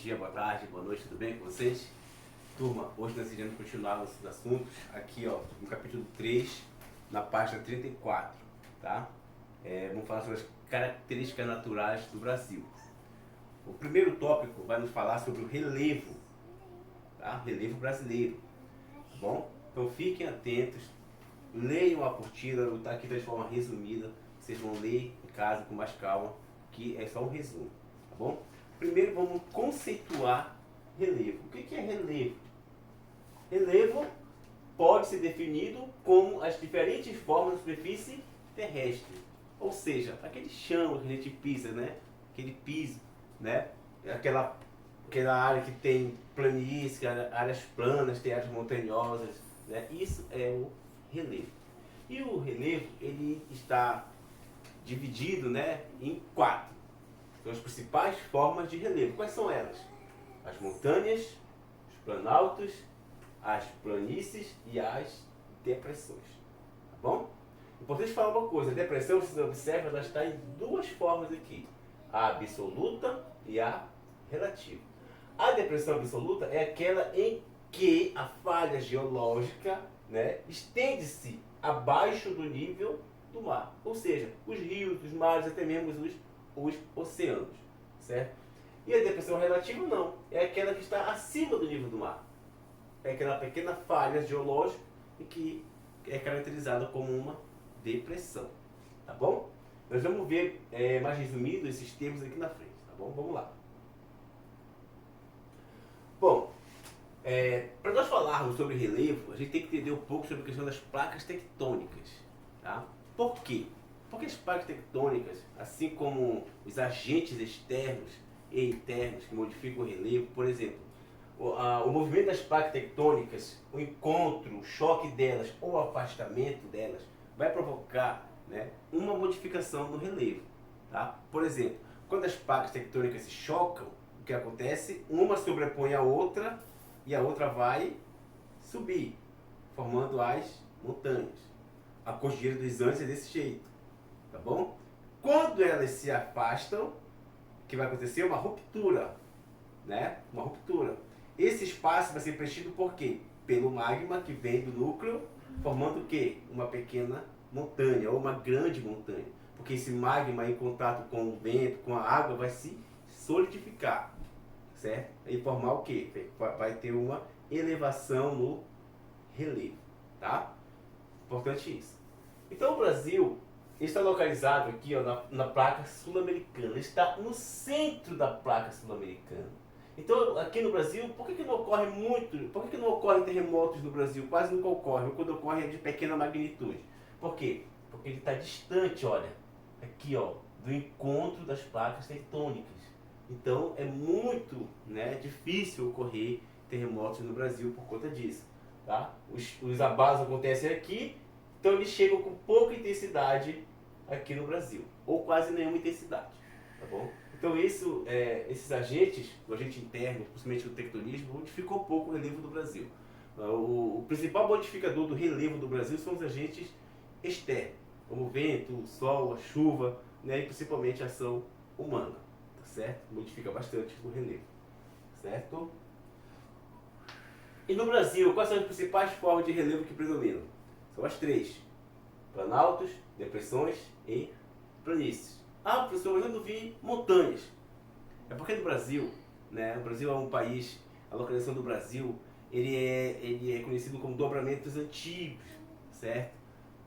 dia, boa tarde, boa noite, tudo bem com vocês? Turma, hoje nós iremos continuar nossos assuntos aqui, ó, no capítulo 3, na página 34, tá? Vamos falar sobre as características naturais do Brasil. O primeiro tópico vai nos falar sobre o relevo, tá? Relevo brasileiro, tá bom? Então fiquem atentos, leiam a apostila, está aqui de forma resumida, vocês vão ler em casa com mais calma, que é só um resumo, tá bom? Primeiro vamos conceituar relevo. O que é relevo? Relevo pode ser definido como as diferentes formas de superfície terrestre, ou seja, aquele chão que a gente pisa, né? Aquele piso, né? Aquela área que tem planície, áreas planas, tem áreas montanhosas, né? Isso é o relevo. E o relevo ele está dividido, né, em 4. São as principais formas de relevo. Quais são elas? As montanhas, os planaltos, as planícies e as depressões. Tá bom? Importante falar uma coisa, a depressão, vocês observam, ela está em duas formas aqui. A absoluta e a relativa. A depressão absoluta é aquela em que a falha geológica, né, estende-se abaixo do nível do mar. Ou seja, os rios, os mares, até mesmo os oceanos. Certo? E a depressão relativa não. É aquela que está acima do nível do mar. É aquela pequena falha geológica e que é caracterizada como uma depressão. Tá bom? Nós vamos ver mais resumido esses termos aqui na frente. Tá bom? Vamos lá. Bom, para nós falarmos sobre relevo, a gente tem que entender um pouco sobre a questão das placas tectônicas. Tá? Por quê? Porque as placas tectônicas, assim como os agentes externos e internos que modificam o relevo, por exemplo, o movimento das placas tectônicas, o encontro, o choque delas ou o afastamento delas vai provocar, né, uma modificação no relevo. Tá? Por exemplo, quando as placas tectônicas se chocam, o que acontece? Uma sobrepõe a outra e a outra vai subir, formando as montanhas. A Cordilheira dos Andes é desse jeito, tá bom? Quando elas se afastam, o que vai acontecer? Uma ruptura, né? Uma ruptura. Esse espaço vai ser preenchido por quê? Pelo magma que vem do núcleo, formando o quê? Uma pequena montanha ou uma grande montanha. Porque esse magma em contato com o vento, com a água, vai se solidificar, certo? E formar o quê? Vai ter uma elevação no relevo, tá? Importante isso. Então o Brasil está localizado aqui, ó, na placa sul-americana. Está no centro da placa sul-americana. Então aqui no Brasil, por que não ocorre muito? Por que não ocorrem terremotos no Brasil? Quase nunca ocorre. Ou quando ocorre é de pequena magnitude. Por quê? Porque ele está distante, olha, aqui, ó, do encontro das placas tectônicas. Então é muito, né, difícil ocorrer terremotos no Brasil por conta disso. Tá? Os abalos acontecem aqui, então eles chegam com pouca intensidade aqui no Brasil, ou quase nenhuma intensidade. Tá bom? Então esses agentes, o agente interno, principalmente o tectonismo, modificou pouco o relevo do Brasil. O principal modificador do relevo do Brasil são os agentes externos, como o vento, o sol, a chuva, né, e principalmente a ação humana. Tá certo? Modifica bastante o relevo. Certo? E no Brasil, quais são as principais formas de relevo que predominam? São as 3. Planaltos, depressões e planícies. Ah, professor, mas eu não vi montanhas. É porque no Brasil, né, o Brasil é um país, a localização do Brasil, ele é conhecido como dobramentos antigos, certo?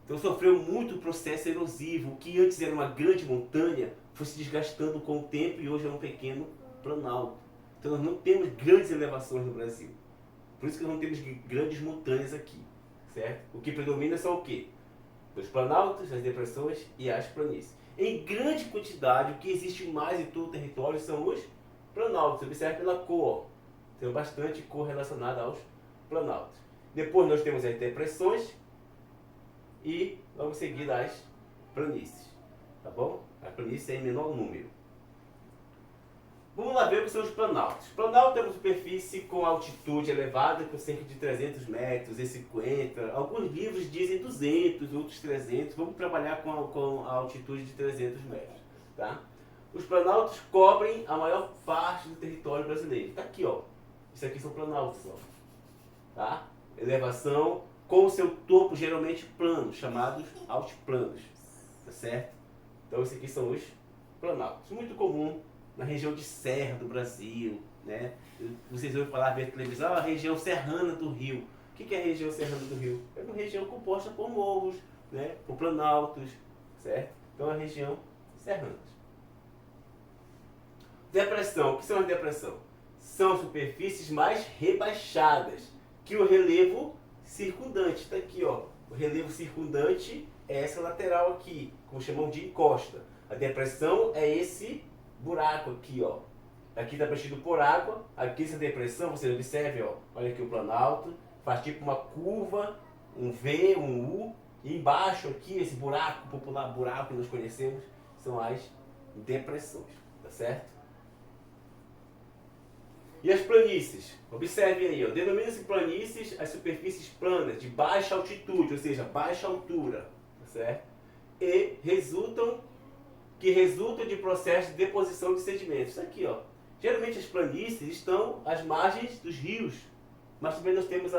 Então sofreu muito processo erosivo. O que antes era uma grande montanha foi se desgastando com o tempo e hoje é um pequeno planalto. Então nós não temos grandes elevações no Brasil. Por isso que nós não temos grandes montanhas aqui, certo? O que predomina são o quê? Os planaltos, as depressões e as planícies. Em grande quantidade, o que existe mais em todo o território são os planaltos. Observe pela cor. Tem bastante cor relacionada aos planaltos. Depois nós temos as depressões e logo em seguida as planícies. Tá bom? A planície é em menor número. Vamos lá ver o que são os planaltos. Planalto é uma superfície com altitude elevada, com cerca de 300 metros e 50. Alguns livros dizem 200, outros 300. Vamos trabalhar com a altitude de 300 metros. Tá? Os planaltos cobrem a maior parte do território brasileiro. Está aqui, ó. Isso aqui são planaltos, ó. Tá? Elevação com o seu topo geralmente plano, chamados altiplanos. Tá certo? Então, esses aqui são os planaltos. Muito comum na região de serra do Brasil, né? Vocês ouvem falar ver televisão, a região serrana do Rio. O que é a região serrana do Rio? É uma região composta por morros, né? Por planaltos, certo? Então, é a região serrana. Depressão. O que são as depressões? São superfícies mais rebaixadas que o relevo circundante. Está aqui, ó. O relevo circundante é essa lateral aqui, como chamam de encosta. A depressão é esse buraco aqui, ó. Aqui está preenchido por água. Aqui essa depressão, você observe, ó. Olha aqui o planalto. Faz tipo uma curva, um V, um U. E embaixo aqui, esse buraco, popular buraco que nós conhecemos, são as depressões. Tá certo? E as planícies? Observe aí, ó. Denomina-se planícies as superfícies planas de baixa altitude, ou seja, baixa altura. Tá certo? E resultam de processos de deposição de sedimentos. Isso aqui, ó. Geralmente as planícies estão às margens dos rios, mas também nós temos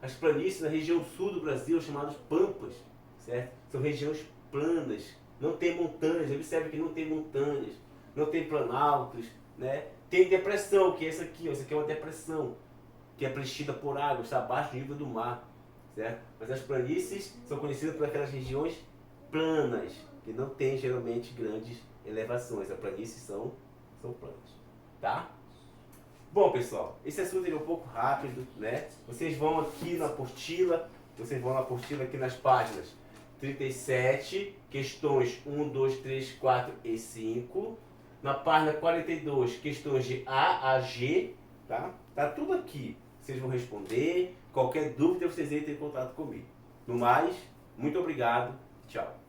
as planícies na região sul do Brasil, chamadas pampas, certo? São regiões planas, não tem montanhas. Observe que não tem montanhas, não tem planaltos, né? Tem depressão, que é essa aqui, ó. Essa aqui é uma depressão, que é preenchida por água, está abaixo do nível do mar, certo? Mas as planícies são conhecidas por aquelas regiões planas, que não tem geralmente grandes elevações. As planícies são planas, tá? Bom, pessoal, esse assunto é um pouco rápido, né? Vocês vão aqui na apostila, aqui nas páginas 37, questões 1, 2, 3, 4 e 5. Na página 42, questões de A a G, tá? Tá tudo aqui. Vocês vão responder. Qualquer dúvida, vocês entrem em contato comigo. No mais, muito obrigado. Tchau.